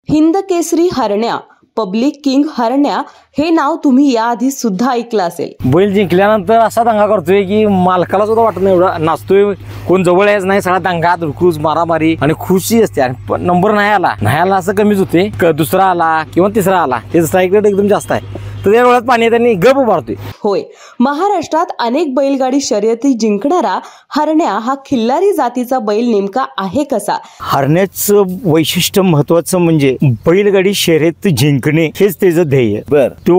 Hindkesari हरण्या, public king हरण्या हे नाव तुम्ही याआधी सुद्धा ऐकलं असेल। बैल जिंकल्यानंतर असा दंगा करतोय की मालकाला सुद्धा वाटत नाही, एवढा नाचतोय, कोण जवळ यायच नाही, सगळा दंगा धुडकूस मारामारी आणि खुशी असते। आणि नंबर नाही आला असं कमीच होते, दुसरा आला किंवा तिसरा आला हे स्ट्राईक एकदम जास्त आहे, तर त्या डोळ्यात पाणी त्यांनी गप उभारतोय। होय, महाराष्ट्रात अनेक बैलगाडी शर्यती जिंकणारा हरण्या हा खिल्लारी जातीचा बैल नेमका आहे कसा? हरण्याचं वैशिष्ट्य महत्वाचं म्हणजे बैलगाडी शर्यत जिंकणे हेच त्याचं ध्येय। तो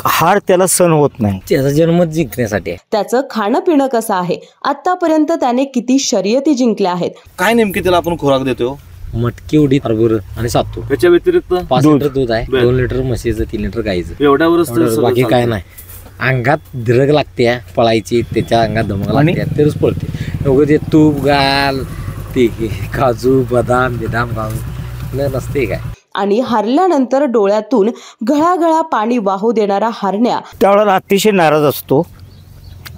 हार त्याला सहन होत नाही, त्याचा जन्म जिंकण्यासाठी आहे। त्याचं खाणं पिणं कसं आहे, आतापर्यंत त्याने किती शर्यती जिंकल्या आहेत, काय नेमकी त्याला आपण खुराक देतो? मटकी उडीद हरभरा आणि सातू, त्याच्या व्यतिरिक्त 5 लिटर दूध आहे, 2 लिटर म्हशीचं, 3 लिटर गाईचं, एवढ्यावरच बाकी काय नाही। अंगात धीरग लागते पळायची, त्याच्या अंगात धमक लागते तरच पळते। एवढं ते तूप गाल, ते काजू बदाम घालून नसते काय। आणि हरल्यानंतर डोळ्यातून घळाघळा पाणी वाहू देणारा हरण्या त्यावेळेला अतिशय नाराज असतो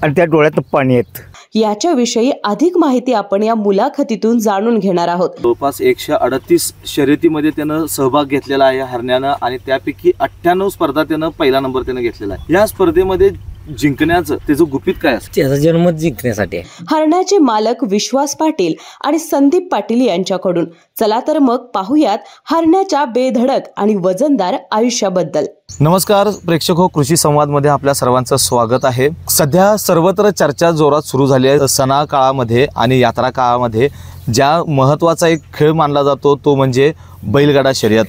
आणि त्या डोळ्यात पाणी येत। याच्याविषयी अधिक माहिती आपण या मुलाखतीतून जाणून घेणार आहोत। जवळपास 138 शर्यतीमध्ये त्यानं सहभाग घेतलेला आहे हरण्यानं, आणि त्यापैकी 98 स्पर्धा त्यानं पहिला नंबर त्यानं घेतलेला आहे। या स्पर्धेमध्ये जिंकण्याचं त्याचं गुपित काय असतं? त्याचा जन्म जिंकण्यासाठी आहे। हरण्याचे मालक विश्वास पाटील आणि संदीप पाटील यांच्याकडून। चला तर मग पाहूयात हरण्याच्या बेधडक आणि वजनदार आयुष्याबद्दल। नमस्कार प्रेक्षक हो, कृषी संवाद मध्ये आपल्या सर्वांचं स्वागत आहे। सध्या सर्वत्र चर्चा जोरात सुरू झाली आहे। सणा काळामध्ये आणि यात्रा काळामध्ये ज्या महत्त्वाचा एक खेळ मानला जातो तो म्हणजे बैलगाडा शर्यत।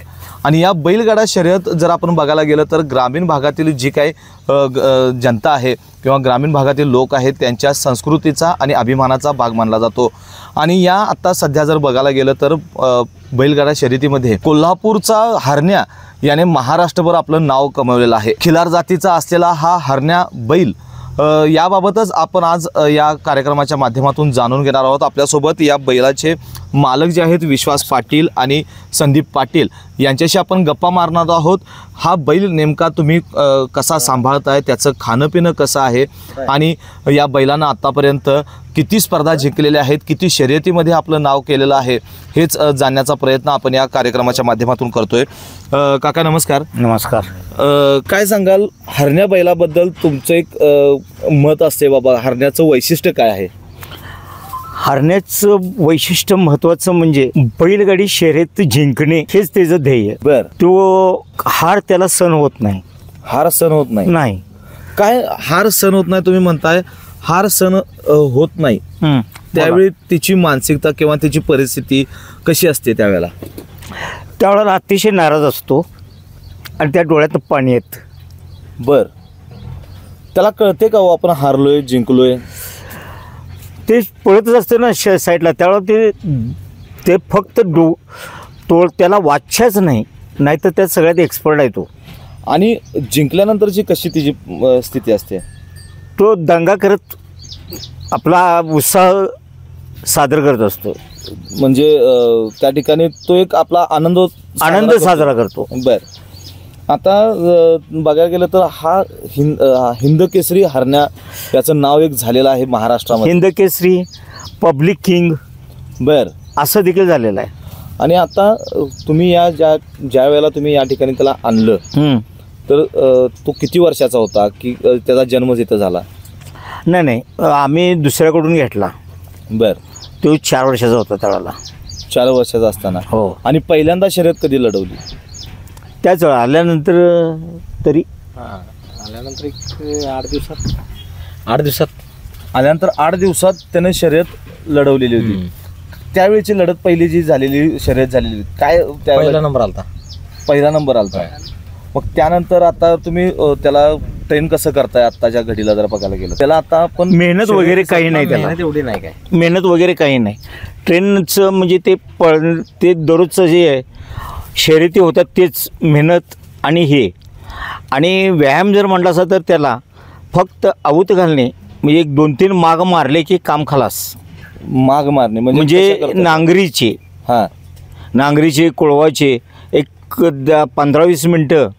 आणि या बैलगाडा शर्यत जर आपण बघायला गेलं तर ग्रामीण भागातील जी काही जनता आहे किंवा ग्रामीण भागातील लोक आहेत त्यांच्या संस्कृतीचा आणि अभिमानाचा भाग मानला जातो। आणि या आता सध्या जर बघायला गेलं तर बैलगाडा शर्यतीमध्ये कोल्हापूरचा हरण्या याने महाराष्ट्रभर आपलं नाव कमवलेलं आहे। खिलार जातीचा असलेला हा हरण्या बैल याबाबतच आपण आज या कार्यक्रमाच्या माध्यमातून जाणून घेणार आहोत। आपल्यासोबत या बैलाचे मालक जे आहेत विश्वास पाटील आणि संदीप पाटील यांच्याशी आपण गप्पा मारणार आहोत। हा बैल नेमका तुम्ही कसा सांभाळताय, त्याचं खाणं पिणं कसं आहे आणि या बैलानं आतापर्यंत किती स्पर्धा जिंकलेल्या आहेत, किती शर्यतीमध्ये आपलं नाव केलेलं आहे हेच जाणण्याचा प्रयत्न आपण या कार्यक्रमाच्या माध्यमातून करतोय। काका नमस्कार। नमस्कार। काय सांगाल हरण्या बैलाबद्दल तुमचं एक मत असते बाबा, हरण्याचं वैशिष्ट्य काय आहे? हरण्याचं वैशिष्ट्य महत्वाचं म्हणजे बैलगाडी शर्यत जिंकणे हेच त्याचं ध्येय। तो हार त्याला सहन होत नाही। हार सहन होत नाही? काय हार सहन होत नाही तुम्ही म्हणताय? हार सहन होत नाही त्यावेळी तिची मानसिकता किंवा तिची परिस्थिती कशी असते त्यावेळेला? त्यावेळेला अतिशय नाराज असतो आणि त्या डोळ्यात पाणी येत। त्याला कळते का आपण हारलोय जिंकलोय? ते पळतच असते ना साईडला, त्यावेळेला ते फक्त त्याला वाचायच नाही, नाहीतर त्यात सगळ्यात एक्सपर्ट आहे तो। आणि जिंकल्यानंतरची कशी तिची स्थिती असते? तो दंगा करत आपला उत्साह सादर करत असतो, म्हणजे त्या ठिकाणी तो एक आपला आनंद साजरा करतो। आता बघायला गेलं तर हा हिंदकेसरी हरण्या याचं नाव एक झालेलं आहे महाराष्ट्रामध्ये। हिंदकेसरी, पब्लिक किंग असं देखील झालेलं आहे। आणि आता तुम्ही ज्या वेळेला तुम्ही या ठिकाणी त्याला आणलं तर तो किती वर्षाचा होता की त्याचा जन्म इथं झाला? नाही, आम्ही दुसऱ्याकडून घेतला। तो 4 वर्षाचा होता त्यावेळेला। 4 वर्षाचा असताना? हो। आणि पहिल्यांदा शर्यत कधी लढवली? त्याच वेळा आल्यानंतर तरी आल्यानंतर एक 8 दिवसात आल्यानंतर 8 दिवसात त्याने शर्यत लढवलेली होती। त्यावेळीची लढत पहिली जी झालेली शर्यत झालेली काय पहिला नंबर आलता? पहिला नंबर आलता। मग त्यानंतर आता तुम्ही त्याला ट्रेन कसं करताय आत्ताच्या घडीला जर बघायला गेलं? त्याला आता आपण मेहनत वगैरे काही नाही, त्याला एवढी नाही, काय मेहनत वगैरे काही नाही। ट्रेनचं म्हणजे ते दररोजचं जे आहे शर्यती होतात तेच मेहनत आणि हे। आणि व्यायाम जर म्हटला असता तर त्याला फक्त आऊत घालणे, म्हणजे 2-3 माग मारले की काम खलास। माग मारणे म्हणजे नांगरीचे कोळवाचे एक 15-20 मिनटं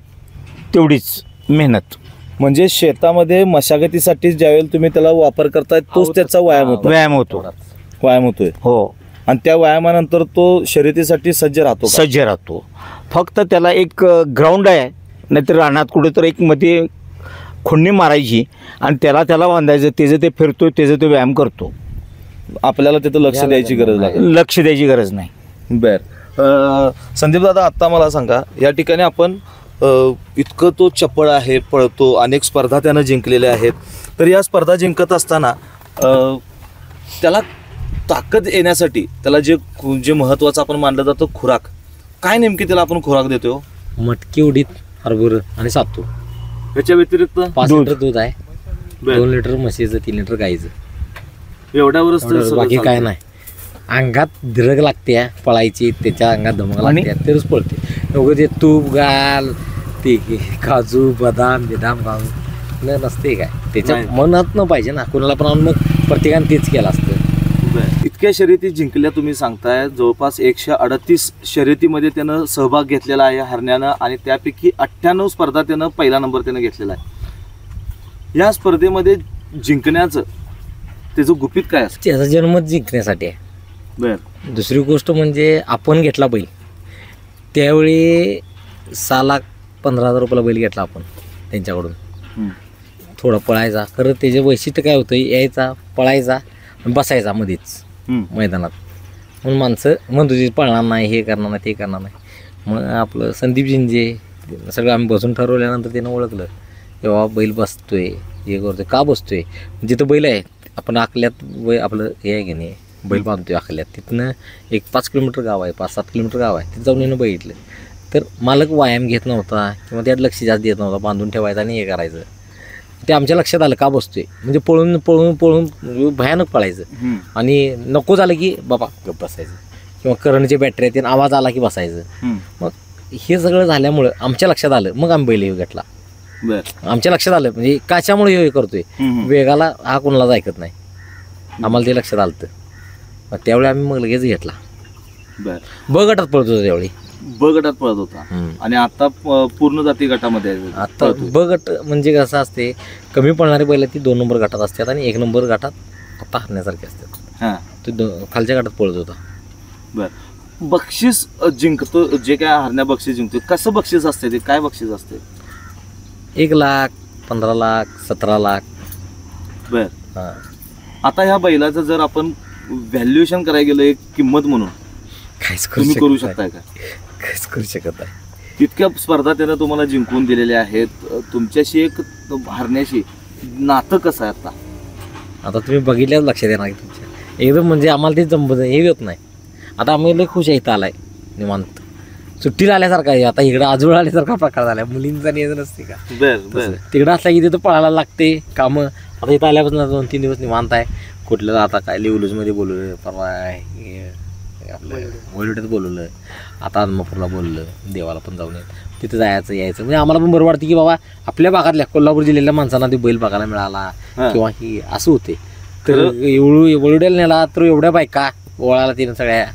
तेवढीच मेहनत। म्हणजे शेतामध्ये मशागतीसाठी ज्यावेळेला तुम्ही त्याला वापर करताय तोच त्याचा व्यायाम होतोय। हो। आणि त्या व्यायामानंतर तो शर्यतीसाठी सज्ज राहतो? सज्ज राहतो। फक्त त्याला एक ग्राउंड आहे, नाहीतर रानात कुठं तर एक मध्ये खुणणी मारायची आणि त्याला बांधायचं, त्याचं ते फिरतो, त्याचं ते व्यायाम करतो. आपल्याला तिथं लक्ष द्यायची गरज लागेल. लक्ष द्यायची गरज नाही. बर. संदीप दादा, आत्ता मला सांगा, या ठिकाणी आपण इतकं तो चपळ आहे, पळतो, अनेक स्पर्धा त्यानं जिंकलेल्या आहेत, तर या स्पर्धा जिंकत असताना त्याला ताकद येण्यासाठी त्याला जे महत्त्वाचं आपण मानलं जातं खुराक, काय नेमकी त्याला आपण खुराक देतो? मटकी उडीद हरभर आणि सातू. याच्या व्यतिरिक्त 5 लिटर दूध आहे, 2 लिटर म्हशीचं, 3 लिटर गाईचं. एवढ्यावरच तर सगळं बाकी काय चालतं. नाही. अंगात धीरग लागते पळायची, त्याच्या अंगात धमक लागते, तरच पळते. एवढं ते तूप घाल, ते काजू बदाम घालून नसते काय, त्याच्या नाही. मनात न पाहिजे ना कोणाला पण आणून, मग प्रत्येकाने तेच केलं असतं. इतक्या शर्यती जिंकल्या तुम्ही सांगताय, जवळपास 138 शर्यतीमध्ये त्यानं सहभाग घेतलेला आहे हरण्यानं, आणि त्यापैकी 98 स्पर्धा त्यानं पहिला नंबर त्यानं घेतलेला आहे. या स्पर्धेमध्ये जिंकण्याचं त्याचं गुपित काय असतं? त्याचा जन्मच जिंकण्यासाठी आहे. बर. दुसरी गोष्ट म्हणजे आपण घेतला बैल त्यावेळी 6,15,000 रुपयाला बैल घेतला आपण त्यांच्याकडून. थोडा पळायचा, खरं त्याचे वैशिष्ट्य काय होतं, यायचा पळायचा आणि बसायचा मध्येच मैदानात. म्हणून माणसं म्हणत होती पळणार नाही, हे करणार नाही, ते करणार नाही. मग आपलं संदीप जिंजे सगळं आम्ही बसून ठरवल्यानंतर त्यानं ओळखलं, तेव्हा बैल बसतोय, हे करतोय, का बसतोय. जिथं बैल आहे आपण आकल्यात आपलं हे आहे की नाही, बैल बांधतोय आकल्यात, तिथनं एक 5 किलोमीटर गाव आहे, 5-7 किलोमीटर गाव आहे, तिथं जाऊन येणं बघितलं. तर मालक व्यायाम घेत नव्हता किंवा त्यात लक्ष जास्त देत नव्हता, बांधून ठेवायचं आणि हे करायचं. ते आमच्या लक्षात आलं का बसतोय, म्हणजे पळून पळून पळून भयानक पळायचं. आणि नको झालं की बाबा गप बसायचं, किंवा करंटच्या बॅटऱ्या ते आवाज आला की बसायचं. मग हे सगळं झाल्यामुळं आमच्या लक्षात आलं, मग आम्ही बैल घेतला. आमच्या लक्षात आलं म्हणजे काच्यामुळे हे करतोय, वेगाला हा कोणालाच ऐकत नाही, आम्हाला ते लक्षात आलं. मग त्यावेळी आम्ही मग लगेच घेतला. ब गटात पळत होतो त्यावेळी, ब गटात पळत होता, आणि आता पूर्ण जाती गटामध्ये आहे. आता ब गट म्हणजे कसं असते, कमी पळणारी बैल ती 2 नंबर गटात असतात आणि 1 नंबर गटात आता हरण्यासारखे असतात. ते खालच्या गटात पळत होता. बर. बक्षीस जिंकतो, जे काय हरण्या बक्षीस जिंकतो, कसं बक्षीस असते ते, काय बक्षीस असते? 1 लाख, 15 लाख, 17 लाख. बर. आता ह्या बैलाचं जर आपण व्हॅल्युएशन करायला गेलं, एक किंमत म्हणून काहीच तुम्ही करू शकताय का? काहीच करू शकत नाही. इतक्या स्पर्धा त्यानं तुम्हाला जिंकून दिलेल्या आहेत, तुमच्याशी एक हरण्याशी नातं कसं आहे आता? आता तुम्ही बघितल्याच लक्षात येणार की तुमच्या एकदम म्हणजे आम्हाला ते जमत हे होत नाही. आता आम्ही लय खुश आहे इथं आलाय, निवांत सुट्टीला आल्यासारखा आहे. आता इकडं आजूळ आल्यासारखा प्रकार झाला, मुलींचा नियोजन असते का? तिकडं असला की तिथं पळायला लागते कामं. आता इथं आल्यापासून 2-3 दिवस निवांत आहे. कुठलं आता काय लिवलूजमध्ये बोलवलं, परवा आपलं वैलुट्यात बोलवलं, आता आदमापूरला बोललं, देवाला पण जाऊन तिथं जायचं यायचं. म्हणजे आम्हाला पण बरं वाटतं की बाबा आपल्या भागातल्या कोल्हापूर जिल्ह्यातल्या माणसांना ते बैल बघायला मिळाला किंवा ही असं होते. तर वैलुट्याला नेला तर एवढ्या बायका ओळाला तिनं सगळ्या.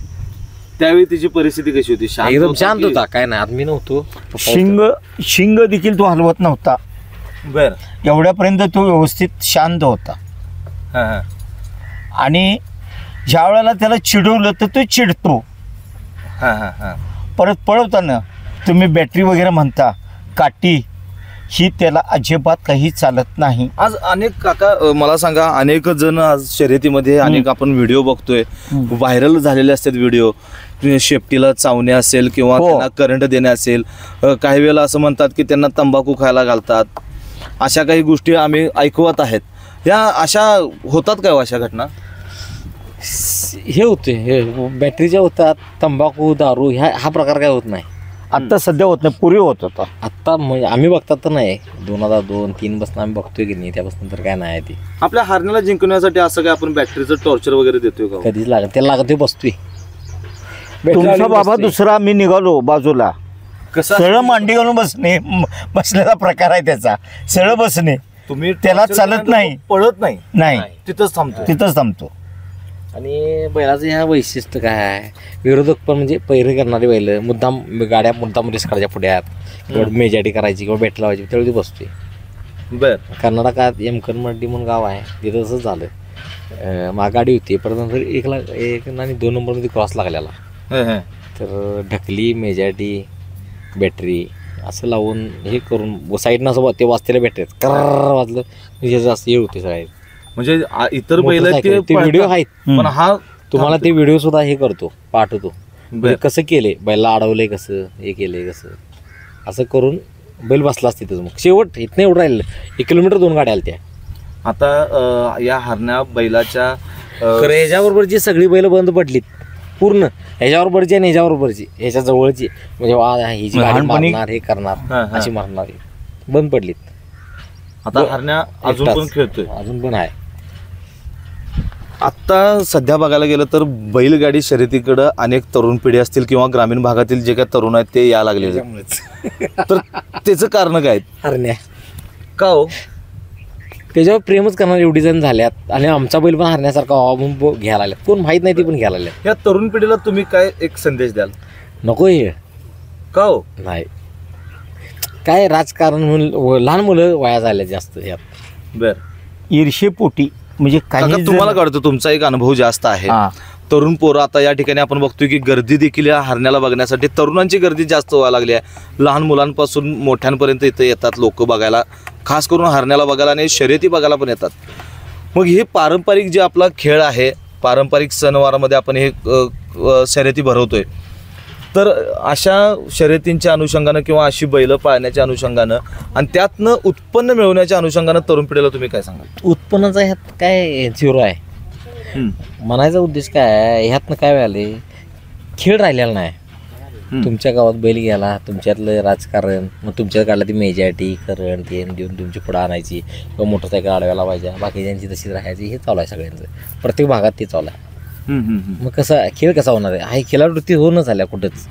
त्यावेळी तिची परिस्थिती कशी होती? एकदम शांत होता, काय नाही, आदमी नव्हतो. शिंग देखील तो हलवत नव्हता. बर. एवढ्यापर्यंत तो व्यवस्थित शांत होता. आणि ज्या वेळेला त्याला चिडवलं तर तो चिडतो. परत पळवताना तुम्ही बॅटरी वगैरे म्हणता, काठी ही त्याला अजिबात काही चालत नाही. आज अनेक काका मला सांगा, अनेक जण आज शर्यतीमध्ये अनेक आपण व्हिडिओ बघतोय, व्हायरल झालेले असतात व्हिडिओ. शेपटीला चावणे असेल किंवा त्यांना करंट देणे असेल, काही वेळेला असं म्हणतात की त्यांना तंबाखू खायला घालतात, अशा काही गोष्टी आम्ही ऐकवत आहेत. या अशा होतात काय अशा घटना? हे होते, हे बॅटरीच्या होतात, तंबाखू दारू हा प्रकार काय होत नाही. आत्ता सध्या होत नाही, पूर्वी होत होता. आत्ता म्हणजे आम्ही बघतात तर नाही, 2002-3 पासून आम्ही बघतोय की नाही, त्यापासून तर काय नाही. ती आपल्या हरण्याला जिंकण्यासाठी असं काय आपण बॅटरीचं टॉर्चर वगैरे देतोय का? कधीच लागत, त्याला लागत बसतोय. तुमचा बाबा दुसरा, मी निघालो बाजूला, सरळ मांडी घालून बसणे, बसलेला प्रकार आहे त्याचा. सरळ बसणे, तुम्ही त्याला चालत नाही, पळत नाही, नाही तिथंच थांबतो. आणि बैलाचं ह्या वैशिष्ट्य काय आहे, विरोधक पण म्हणजे पैरे करणारे बैल मुद्दाम गाड्या मुद्दाम रेस करायच्या पुढ्यात किंवा मेजॅटी करायची किंवा बॅट लावायची, त्यावेळी बसतोय. बर. कर्नाटकात यमकरमड्डी म्हणून गाव आहे, तिथं तसंच झालं. गाडी होती, परत नंतर 1 लाख 1 आणि 2 नंबरमध्ये क्रॉस लागलेला, तर ढकली मेजॅटी बॅटरी असं लावून हे करून साईडनं असं ते वाजतेल्या बॅटरी कर वाजलं म्हणजे जास्त हे होते सगळे. म्हणजे इतर बैल ते व्हिडिओ आहेत पण हा तुम्हाला ते व्हिडिओ सुद्धा हे करतो पाठवतो म्हणजे कसं केले बैला अडवलंय कसं हे केलंय कसं असं करून बैल बसलाच तिथंच. मग शेवट इथनं एवढं राहिलं 1 किलोमीटर 2 गाड्या आल्या त्या. आता या हरण्या बैलाच्या खरं ह्याच्याबरोबरची सगळी बैल बंद पडलीत पूर्ण. ह्याच्याबरोबरची आणि ह्याच्याबरोबरची ह्याच्या जवळची म्हणजे वा ही जी गाडी मारणार हे करणार अशी मारणार बंद पडलीत. आता हरण्या अजून पण खेळतोय, अजून पण आहे. आत्ता सध्या बघायला गेलं तर बैलगाडी शर्यतीकडं अनेक तरुण पिढी असतील किंवा ग्रामीण भागातील जे काही तरुण आहेत ते या लागले. तर त्याचं कारण काय हरण्या का हो? त्याच्यावर प्रेमच करणार एवढी जण झाल्यात आणि आमचा बैल पण हरण्यासारखा म्हणून घ्यायला लागल्यात. कोण माहीत नाही ती पण घ्यायला लागल्यात. या तरुण पिढीला तुम्ही काय एक संदेश द्याल? नको हे का हो? नाही काय राजकारण म्हणून लहान मुलं वया झाल्या जास्त यात. बर ईर्षेपोटी म्हणजे काही तुम्हाला कळतं तुमचा एक अनुभव जास्त आहे. तरुण पोरं आता या ठिकाणी आपण बघतोय की गर्दी देखील या हरण्याला बघण्यासाठी तरुणांची गर्दी जास्त व्हायला लागली आहे. लहान मुलांपासून मोठ्यांपर्यंत इथं येतात लोक बघायला, खास करून हरण्याला बघायला आणि शर्यती बघायला पण येतात. मग हे पारंपरिक जे आपला खेळ आहे, पारंपरिक सणवारामध्ये आपण हे शर्यती भरवतोय, तर अशा शर्यतींच्या अनुषंगानं किंवा अशी बैलं पाळण्याच्या अनुषंगानं आणि त्यातनं उत्पन्न मिळवण्याच्या अनुषंगानं तरुण पिढीला तुम्ही काय सांगाल? उत्पन्नाचा ह्यात काय झिरो आहे. म्हणायचा उद्देश काय आहे, ह्यातनं काय व्हायला खेळ राहिलेला नाही. तुमच्या गावात बैल गेला, तुमच्यातलं राजकारण, मग तुमच्यात काढला ती मेजॉरिटी करण ते देऊन तुमची पुढं आणायची किंवा मोटरसायकल अडवायला पाहिजे, बाकीच्यांची तशीच राहायची, हे चालू आहे सगळ्यांचं. प्रत्येक भागात ते चालू आहे. मग कसा खेळ कसा होणार आहे? हा खेळावृत्ती होणं झाल्या कुठंच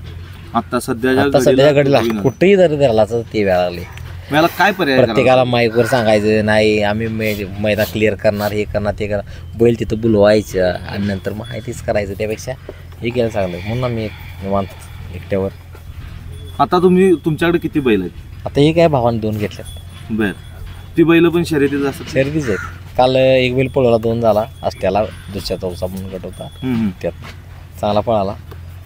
आता सध्याच्या सध्याच्या घडीला कुठेही जर धरला तर ते वेळा लागले. मला काय पर्याय? प्रत्येकाला माईकवर सांगायचं नाही आम्ही मैदान क्लिअर करणार, हे करणार, ते करणार, बैल तिथं बुलवायचं आणि नंतर माहितीच करायचं. त्यापेक्षा हे केलं चांगलं म्हणून आम्ही निवांत एकट्यावर. आता तुम्ही तुमच्याकडे किती बैल आहेत? आता हे काय भावाने 2 घेतल्यात. बर ती बैल पण शर्यतीच असतात? शर्यतीच आहेत. काल एक बैल पळवला 2 झाला आष्ट्याला, दुसऱ्या चौसा म्हणून गट होता त्यात चांगला पळाला.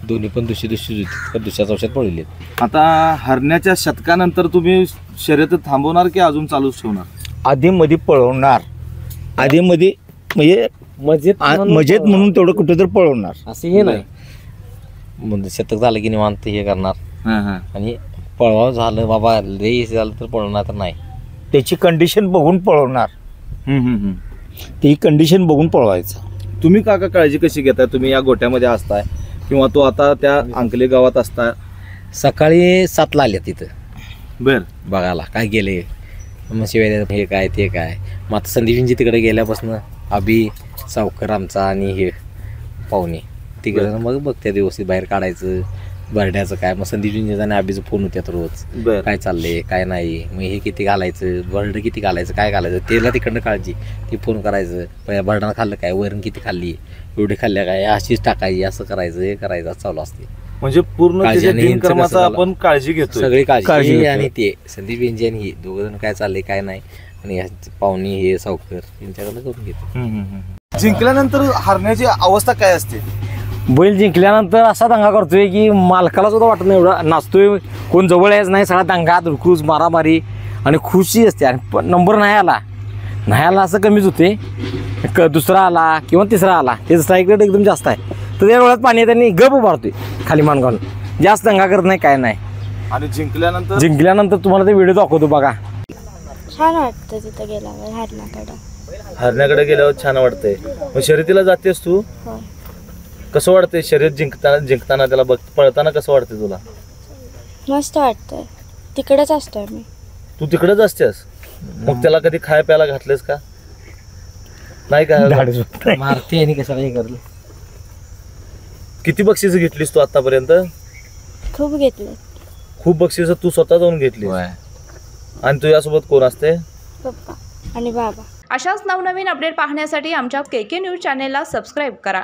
दोन्ही पण दुसरी होती तर दुसऱ्या चौशात पळवली. आता हरण्याच्या शतकानंतर तुम्ही शर्यत थांबवणार की अजून चालूच ठेवणार? आधीमध्ये पळवणार, आधीमध्ये म्हणजे मजेत म्हणून तेवढं कुठं तर पळवणार असं हे नाही. म्हणजे शतक झालं की निवांत हे करणार आणि पळवाव झालं बाबा रेस झालं तर पळवणार, तर नाही त्याची कंडिशन बघून पळवणार. ती कंडिशन बघून पळवायचं. तुम्ही काका काळजी कशी घेताय? तुम्ही या गोट्यामध्ये असताय किंवा तो आता त्या अंकले गावात असताय? सकाळी 7ला आल्या तिथं बर बघायला काय गेले, मग शिवाय हे काय ते काय. मग आता संदीपजी तिकडे गेल्यापासून अभि सावकर आमचा आणि हे पाहुणे तिकडे मग बघत्यात व्यवस्थित बाहेर काढायचं बरड्याचं काय. मग संदीपजींचा आणि अभिचं फोन होत्यात रोज, काय चाललंय काय नाही, मग हे किती घालायचं, बरडं किती घालायचं, काय घालायचं, त्याला तिकडनं काळजी. ती फोन करायचं, बरडानं खाल्लं काय, वरण किती खाल्ली, एवढी खाल्ल्या काय, अशीच टाकायची, असं करायचं, हे करायचं, असं चालू असते. म्हणजे पूर्ण आपण काळजी घेतो, सगळी काळजी. आणि ते संदीपजी आणि हे दोघं काय चाललंय काय नाही आणि पाहुणी हे सावकर यांच्याकडनं करून घेतो. जिंकल्यानंतर हरण्याची अवस्था काय असते? बैल जिंकल्यानंतर असा दंगा करतोय की मालकाला सुद्धा वाटत नाही, एवढा नाचतोय, कोण जवळ यायचं नाही, सगळा दंगा धुडकूस मारामारी आणि खुशी असते. आणि नंबर नाही आला असं कमीच होते. दुसरा आला किंवा तिसरा आला त्याचं स्ट्राईक एकदम जास्त आहे, तर त्या डोळ्यात पाणी त्यांनी गप उभारतोय खाली मान घालून, जास्त दंगा करत नाही काय नाही. आणि जिंकल्यानंतर तुम्हाला ते व्हिडिओ दाखवतो बघा. छान वाटतं तिथं गेल्यावर हरण्याकडे गेल्यावर छान वाटतंय. मग शर्यतीला जातेस तू? कसं वाटतंय शर्यत जिंकताना त्याला पळताना कसं वाटतंय तुला? मस्त वाटतंय. तिकडेच असतोय मी. तू तिकडेच असतेस? मग त्याला कधी खाय प्यायला घातलेस का? नाही का? मारते आणि कशाला हे करलं. किती बक्षीस घेतलीस तू आतापर्यंत? खूप घेतले. खूप बक्षीस तू स्वतः जाऊन घेतली? आणि तुझ्यासोबत कोण असते? पप्पा आणि बाबा. अशाच नवनवीन अपडेट पाहण्यासाठी आमच्या KK न्यूज चॅनेलला सबस्क्राईब करा.